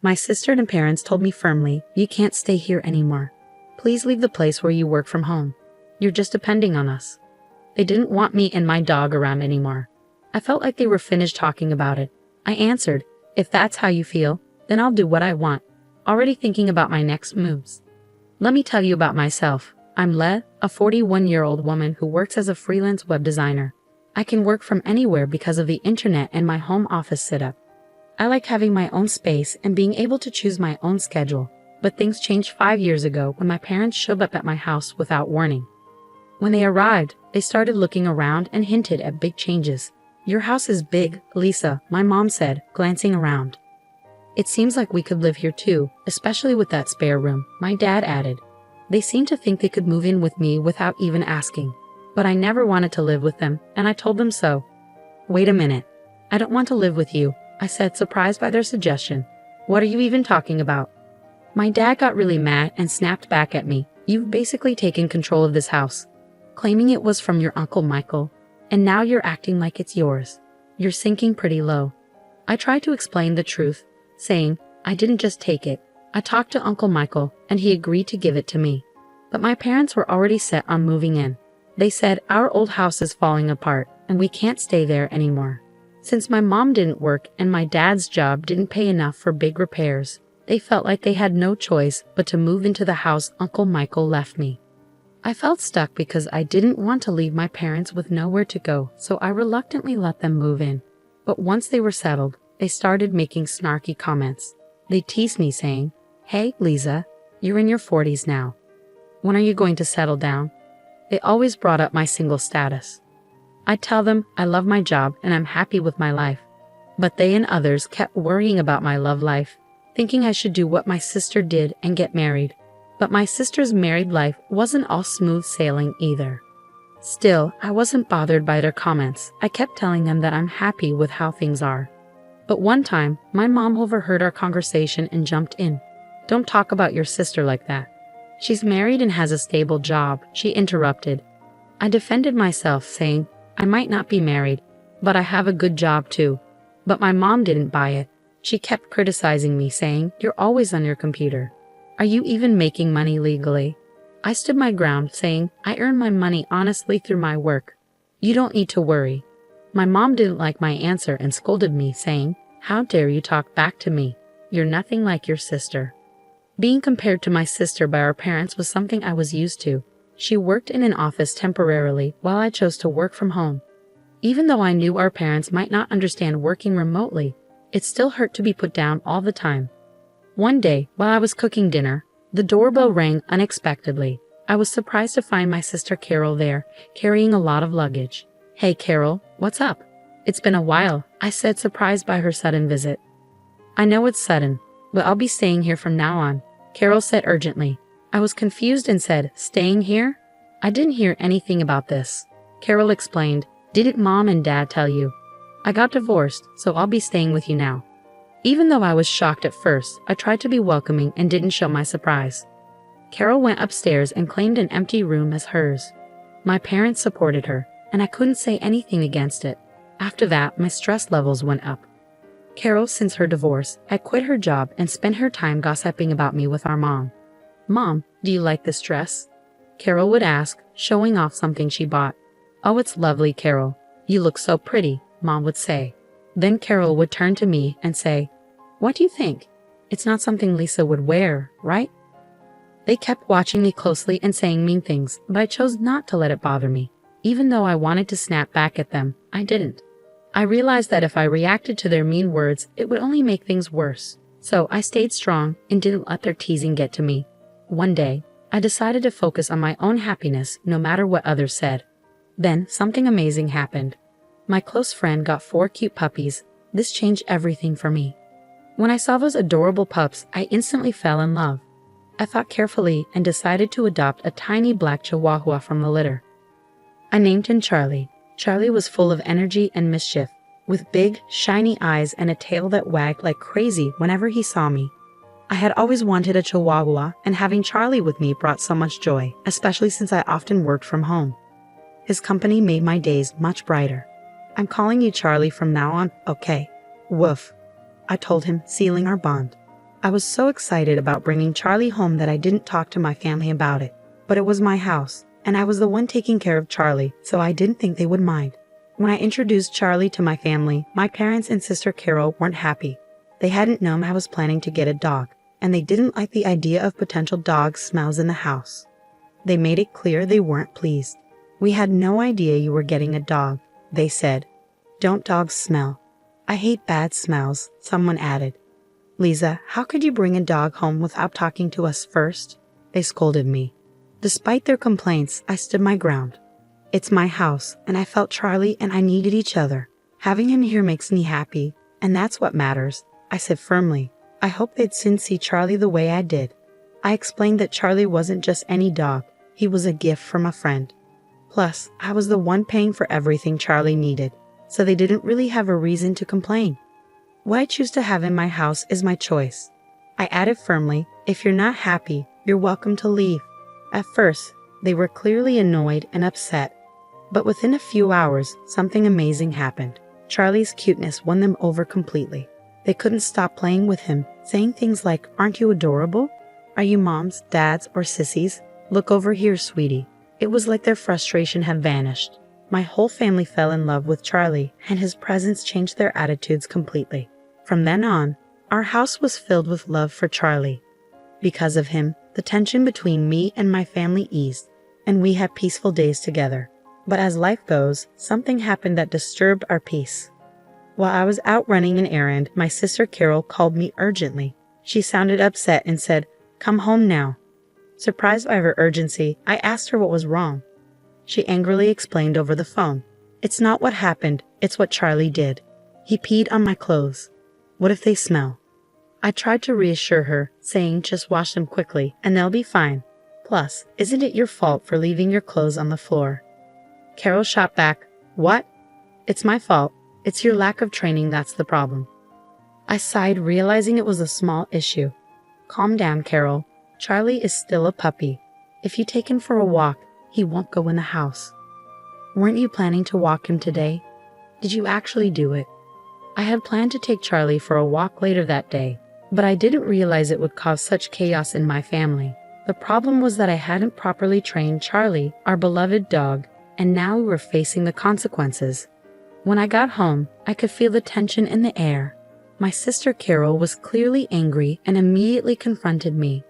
My sister and parents told me firmly, "You can't stay here anymore. Please leave the place where you work from home. You're just depending on us." They didn't want me and my dog around anymore. I felt like they were finished talking about it. I answered, "If that's how you feel, then I'll do what I want," already thinking about my next moves. Let me tell you about myself. I'm Le, a 41-year-old woman who works as a freelance web designer. I can work from anywhere because of the internet and my home office setup. I like having my own space and being able to choose my own schedule, but things changed 5 years ago when my parents showed up at my house without warning. When they arrived, they started looking around and hinted at big changes. "Your house is big, Lisa," my mom said, glancing around. "It seems like we could live here too, especially with that spare room," my dad added. They seemed to think they could move in with me without even asking. But I never wanted to live with them, and I told them so. "Wait a minute. I don't want to live with you," I said, surprised by their suggestion. "What are you even talking about?" My dad got really mad and snapped back at me. "You've basically taken control of this house, claiming it was from your Uncle Michael, and now you're acting like it's yours. You're sinking pretty low." I tried to explain the truth, saying, "I didn't just take it. I talked to Uncle Michael, and he agreed to give it to me." But my parents were already set on moving in. They said, "Our old house is falling apart, and we can't stay there anymore." Since my mom didn't work and my dad's job didn't pay enough for big repairs, they felt like they had no choice but to move into the house Uncle Michael left me. I felt stuck because I didn't want to leave my parents with nowhere to go, so I reluctantly let them move in. But once they were settled, they started making snarky comments. They teased me saying, "Hey, Lisa, you're in your 40s now. When are you going to settle down?" They always brought up my single status. I'd tell them I love my job and I'm happy with my life. But they and others kept worrying about my love life, thinking I should do what my sister did and get married. But my sister's married life wasn't all smooth sailing either. Still, I wasn't bothered by their comments. I kept telling them that I'm happy with how things are. But one time, my mom overheard our conversation and jumped in. "Don't talk about your sister like that. She's married and has a stable job," she interrupted. I defended myself, saying, "I might not be married, but I have a good job too." But my mom didn't buy it. She kept criticizing me, saying, "You're always on your computer. Are you even making money legally?" I stood my ground, saying, "I earn my money honestly through my work. You don't need to worry." My mom didn't like my answer and scolded me, saying, "How dare you talk back to me? You're nothing like your sister." Being compared to my sister by our parents was something I was used to. She worked in an office temporarily while I chose to work from home. Even though I knew our parents might not understand working remotely, it still hurt to be put down all the time. One day, while I was cooking dinner, the doorbell rang unexpectedly. I was surprised to find my sister Carol there, carrying a lot of luggage. "Hey Carol, what's up? It's been a while," I said, surprised by her sudden visit. "I know it's sudden, but I'll be staying here from now on," Carol said urgently. I was confused and said, "Staying here? I didn't hear anything about this." Carol explained, "Didn't Mom and Dad tell you? I got divorced, so I'll be staying with you now." Even though I was shocked at first, I tried to be welcoming and didn't show my surprise. Carol went upstairs and claimed an empty room as hers. My parents supported her, and I couldn't say anything against it. After that, my stress levels went up. Carol, since her divorce, had quit her job and spent her time gossiping about me with our mom. "Mom, do you like this dress?" Carol would ask, showing off something she bought. "Oh, it's lovely, Carol. You look so pretty," Mom would say. Then Carol would turn to me and say, "What do you think? It's not something Lisa would wear, right?" They kept watching me closely and saying mean things, but I chose not to let it bother me. Even though I wanted to snap back at them, I didn't. I realized that if I reacted to their mean words, it would only make things worse. So I stayed strong and didn't let their teasing get to me. One day, I decided to focus on my own happiness no matter what others said. Then something amazing happened. My close friend got 4 cute puppies. This changed everything for me. When I saw those adorable pups, I instantly fell in love. I thought carefully and decided to adopt a tiny black Chihuahua from the litter. I named him Charlie. Charlie was full of energy and mischief, with big, shiny eyes and a tail that wagged like crazy whenever he saw me. I had always wanted a Chihuahua, and having Charlie with me brought so much joy, especially since I often worked from home. His company made my days much brighter. "I'm calling you Charlie from now on, okay?" "Woof," I told him, sealing our bond. I was so excited about bringing Charlie home that I didn't talk to my family about it. But it was my house, and I was the one taking care of Charlie, so I didn't think they would mind. When I introduced Charlie to my family, my parents and sister Carol weren't happy. They hadn't known I was planning to get a dog, and they didn't like the idea of potential dog smells in the house. They made it clear they weren't pleased. "We had no idea you were getting a dog," they said. "Don't dogs smell?" "I hate bad smells," someone added. "Lisa, how could you bring a dog home without talking to us first?" They scolded me. Despite their complaints, I stood my ground. It's my house, and I felt Charlie and I needed each other. "Having him here makes me happy, and that's what matters," I said firmly. I hoped they'd soon see Charlie the way I did. I explained that Charlie wasn't just any dog, he was a gift from a friend. Plus, I was the one paying for everything Charlie needed, so they didn't really have a reason to complain. "What I choose to have in my house is my choice." I added firmly, "If you're not happy, you're welcome to leave." At first, they were clearly annoyed and upset, but within a few hours, something amazing happened. Charlie's cuteness won them over completely. They couldn't stop playing with him, saying things like, "Aren't you adorable? Are you moms, dads, or sissies? Look over here, sweetie." It was like their frustration had vanished. My whole family fell in love with Charlie, and his presence changed their attitudes completely. From then on, our house was filled with love for Charlie. Because of him, the tension between me and my family eased, and we had peaceful days together. But as life goes, something happened that disturbed our peace. While I was out running an errand, my sister Carol called me urgently. She sounded upset and said, "Come home now." Surprised by her urgency, I asked her what was wrong. She angrily explained over the phone. "It's not what happened, it's what Charlie did. He peed on my clothes. What if they smell?" I tried to reassure her, saying just wash them quickly and they'll be fine. Plus, isn't it your fault for leaving your clothes on the floor? Carol shot back, "What? It's my fault. It's your lack of training that's the problem." I sighed, realizing it was a small issue. "Calm down, Carol. Charlie is still a puppy. If you take him for a walk, he won't go in the house." "Weren't you planning to walk him today? Did you actually do it?" I had planned to take Charlie for a walk later that day, but I didn't realize it would cause such chaos in my family. The problem was that I hadn't properly trained Charlie, our beloved dog, and now we were facing the consequences. When I got home, I could feel the tension in the air. My sister Carol was clearly angry and immediately confronted me.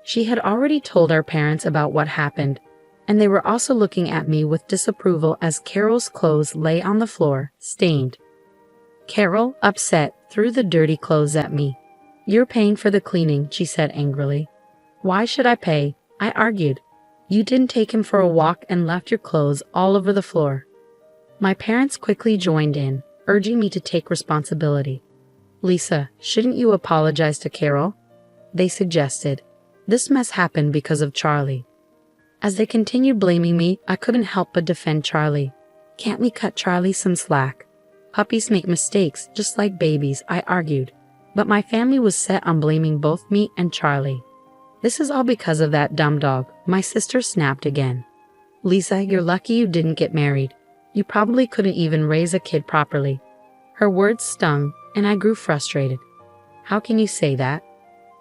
She had already told our parents about what happened, and they were also looking at me with disapproval as Carol's clothes lay on the floor, stained. Carol, upset, threw the dirty clothes at me. "You're paying for the cleaning," she said angrily. "Why should I pay?" I argued. "You didn't take him for a walk and left your clothes all over the floor." My parents quickly joined in, urging me to take responsibility. "Lisa, shouldn't you apologize to Carol?" they suggested. "This mess happened because of Charlie." As they continued blaming me, I couldn't help but defend Charlie. "Can't we cut Charlie some slack? Puppies make mistakes, just like babies," I argued. But my family was set on blaming both me and Charlie. "This is all because of that dumb dog," my sister snapped again. "Lisa, you're lucky you didn't get married. You probably couldn't even raise a kid properly." Her words stung, and I grew frustrated. "How can you say that?"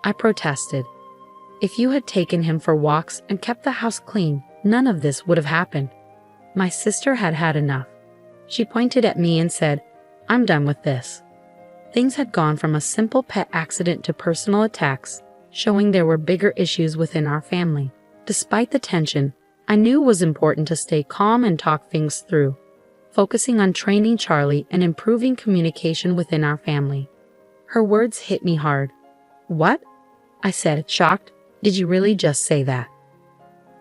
I protested. "If you had taken him for walks and kept the house clean, none of this would have happened." My sister had had enough. She pointed at me and said, "I'm done with this." Things had gone from a simple pet accident to personal attacks, showing there were bigger issues within our family. Despite the tension, I knew it was important to stay calm and talk things through, focusing on training Charlie and improving communication within our family. Her words hit me hard. "What?" I said, shocked. "Did you really just say that?"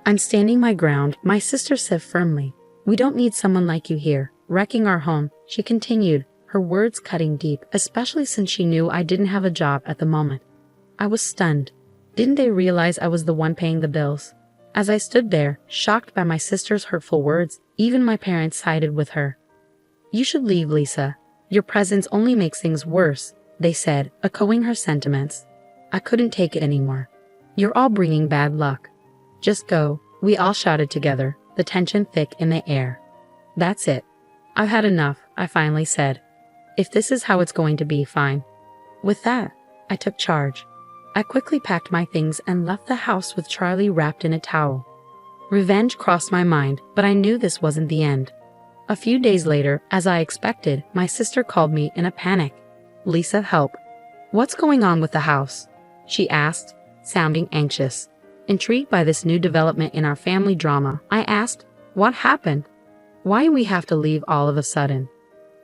"I'm standing my ground," my sister said firmly. "We don't need someone like you here, wrecking our home," she continued, her words cutting deep, especially since she knew I didn't have a job at the moment. I was stunned. Didn't they realize I was the one paying the bills? As I stood there, shocked by my sister's hurtful words, even my parents sided with her. "You should leave, Lisa. Your presence only makes things worse," they said, echoing her sentiments. I couldn't take it anymore. "You're all bringing bad luck. Just go," we all shouted together, the tension thick in the air. "That's it. I've had enough," I finally said. "If this is how it's going to be, fine." With that, I took charge. I quickly packed my things and left the house with Charlie wrapped in a towel. Revenge crossed my mind, but I knew this wasn't the end. A few days later, as I expected, my sister called me in a panic. "Lisa, help. What's going on with the house?" she asked, sounding anxious. Intrigued by this new development in our family drama, I asked, "What happened? Why do we have to leave all of a sudden?"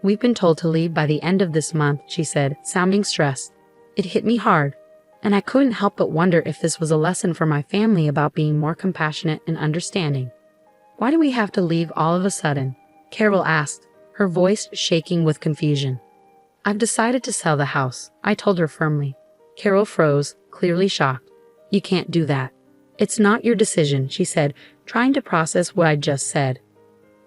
"We've been told to leave by the end of this month," she said, sounding stressed. It hit me hard, and I couldn't help but wonder if this was a lesson for my family about being more compassionate and understanding. "Why do we have to leave all of a sudden?" Carol asked, her voice shaking with confusion. "I've decided to sell the house," I told her firmly. Carol froze, clearly shocked. "You can't do that. It's not your decision," she said, trying to process what I just said.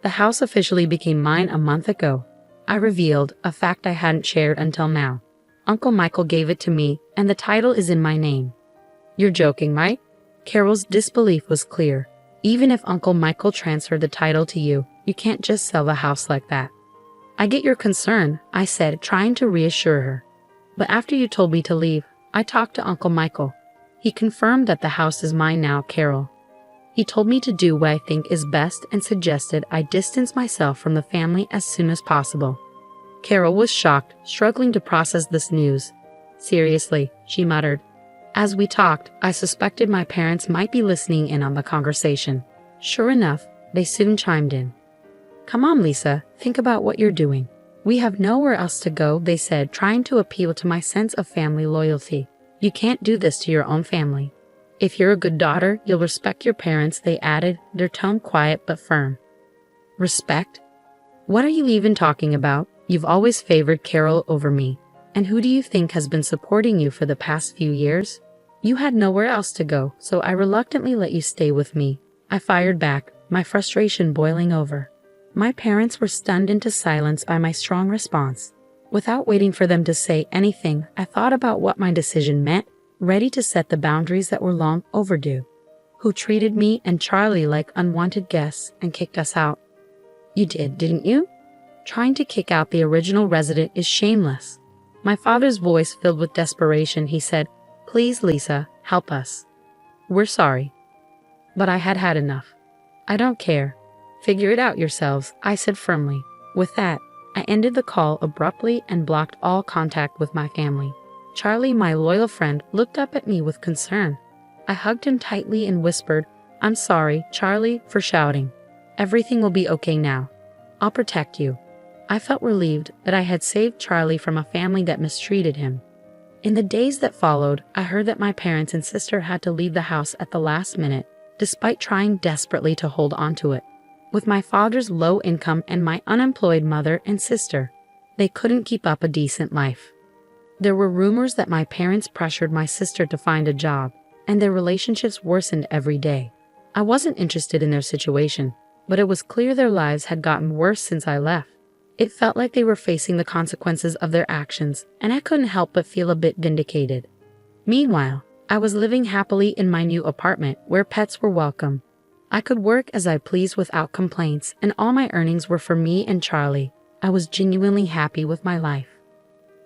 "The house officially became mine a month ago," I revealed, a fact I hadn't shared until now. "Uncle Michael gave it to me, and the title is in my name." "You're joking, right?" Carol's disbelief was clear. "Even if Uncle Michael transferred the title to you, you can't just sell the house like that." "I get your concern," I said, trying to reassure her. "But after you told me to leave, I talked to Uncle Michael. He confirmed that the house is mine now, Carol. He told me to do what I think is best and suggested I distance myself from the family as soon as possible." Carol was shocked, struggling to process this news. "Seriously," she muttered. As we talked, I suspected my parents might be listening in on the conversation. Sure enough, they soon chimed in. "Come on, Lisa, think about what you're doing. We have nowhere else to go," they said, trying to appeal to my sense of family loyalty. "You can't do this to your own family. If you're a good daughter, you'll respect your parents," they added, their tone quiet but firm. "Respect? What are you even talking about? You've always favored Carol over me. And who do you think has been supporting you for the past few years? You had nowhere else to go, so I reluctantly let you stay with me," I fired back, my frustration boiling over. My parents were stunned into silence by my strong response. Without waiting for them to say anything, I thought about what my decision meant, ready to set the boundaries that were long overdue. "Who treated me and Charlie like unwanted guests and kicked us out?" "You did, didn't you? Trying to kick out the original resident is shameless." My father's voice filled with desperation. He said, "Please, Lisa, help us. We're sorry." But I had had enough. "I don't care. Figure it out yourselves," I said firmly. With that, I ended the call abruptly and blocked all contact with my family. Charlie, my loyal friend, looked up at me with concern. I hugged him tightly and whispered, "I'm sorry, Charlie, for shouting. Everything will be okay now. I'll protect you." I felt relieved that I had saved Charlie from a family that mistreated him. In the days that followed, I heard that my parents and sister had to leave the house at the last minute, despite trying desperately to hold on to it. With my father's low income and my unemployed mother and sister, they couldn't keep up a decent life. There were rumors that my parents pressured my sister to find a job, and their relationships worsened every day. I wasn't interested in their situation, but it was clear their lives had gotten worse since I left. It felt like they were facing the consequences of their actions, and I couldn't help but feel a bit vindicated. Meanwhile, I was living happily in my new apartment where pets were welcome. I could work as I pleased without complaints, and all my earnings were for me and Charlie. I was genuinely happy with my life.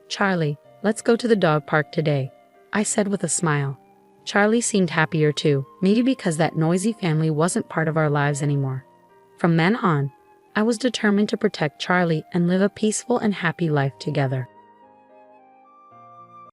"Charlie, let's go to the dog park today," I said with a smile. Charlie seemed happier too, maybe because that noisy family wasn't part of our lives anymore. From then on, I was determined to protect Charlie and live a peaceful and happy life together.